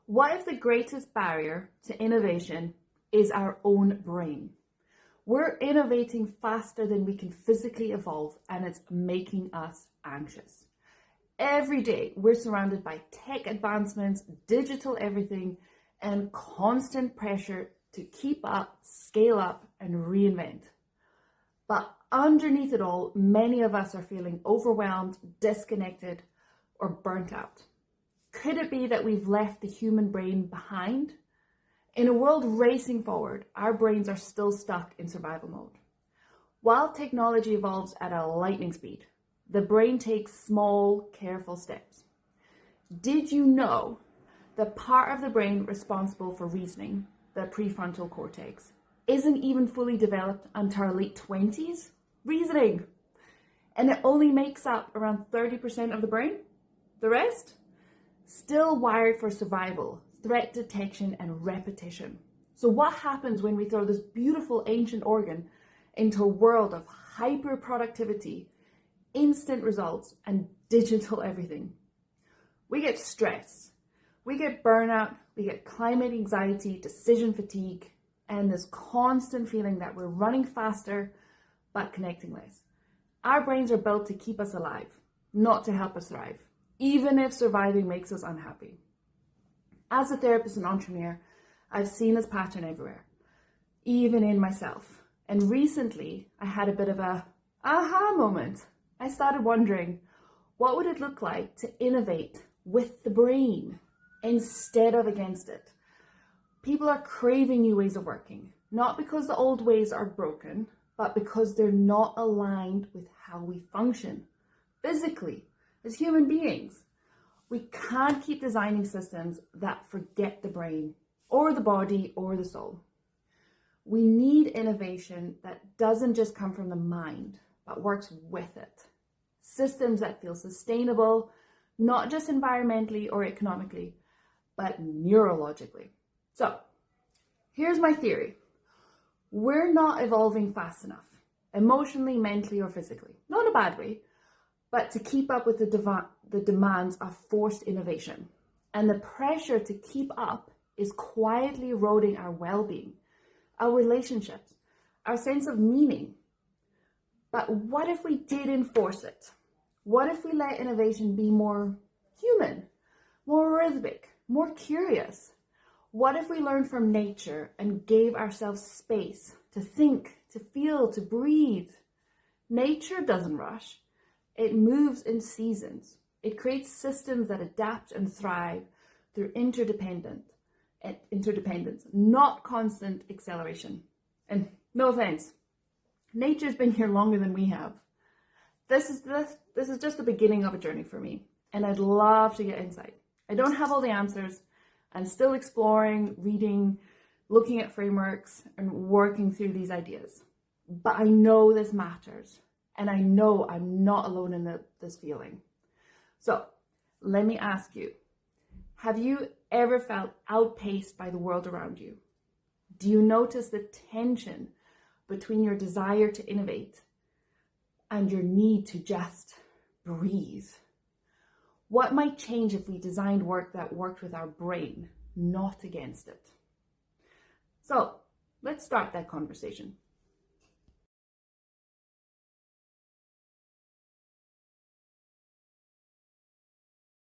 What if the greatest barrier to innovation is our own brain? We're innovating faster than we can physically evolve, and it's making us anxious. Every day, we're surrounded by tech advancements, digital everything, and constant pressure to keep up, scale up, and reinvent. But underneath it all, many of us are feeling overwhelmed, disconnected, or burnt out. Could it be that we've left the human brain behind? In a world racing forward, our brains are still stuck in survival mode. While technology evolves at a lightning speed, the brain takes small, careful steps. Did you know the part of the brain responsible for reasoning, the prefrontal cortex, isn't even fully developed until our late 20s? Reasoning! And it only makes up around 30% of the brain? The rest? Still wired for survival, threat detection, and repetition. So what happens when we throw this beautiful ancient organ into a world of hyper productivity, instant results, and digital everything? We get stress, we get burnout, we get climate anxiety, decision fatigue, and this constant feeling that we're running faster but connecting less. Our brains are built to keep us alive, not to help us thrive, even if surviving makes us unhappy. As a therapist and entrepreneur, I've seen this pattern everywhere, even in myself. And recently, I had a bit of a aha moment. I started wondering, what would it look like to innovate with the brain instead of against it? People are craving new ways of working, not because the old ways are broken, but because they're not aligned with how we function physically as human beings. We can't keep designing systems that forget the brain or the body or the soul. We need innovation that doesn't just come from the mind, but works with it. Systems that feel sustainable, not just environmentally or economically, but neurologically. So, here's my theory. We're not evolving fast enough, emotionally, mentally, or physically. Not in a bad way, but to keep up with the demands of forced innovation. And the pressure to keep up is quietly eroding our well-being, our relationships, our sense of meaning. But what if we didn't force it? What if we let innovation be more human, more rhythmic, more curious? What if we learned from nature and gave ourselves space to think, to feel, to breathe? Nature doesn't rush. It moves in seasons. It creates systems that adapt and thrive through interdependence, not constant acceleration. And no offense, nature's been here longer than we have. This is just the beginning of a journey for me, and I'd love to get insight. I don't have all the answers. I'm still exploring, reading, looking at frameworks, and working through these ideas. But I know this matters, and I know I'm not alone in this feeling. So let me ask you, have you ever felt outpaced by the world around you? Do you notice the tension between your desire to innovate and your need to just breathe? What might change if we designed work that worked with our brain, not against it? So let's start that conversation.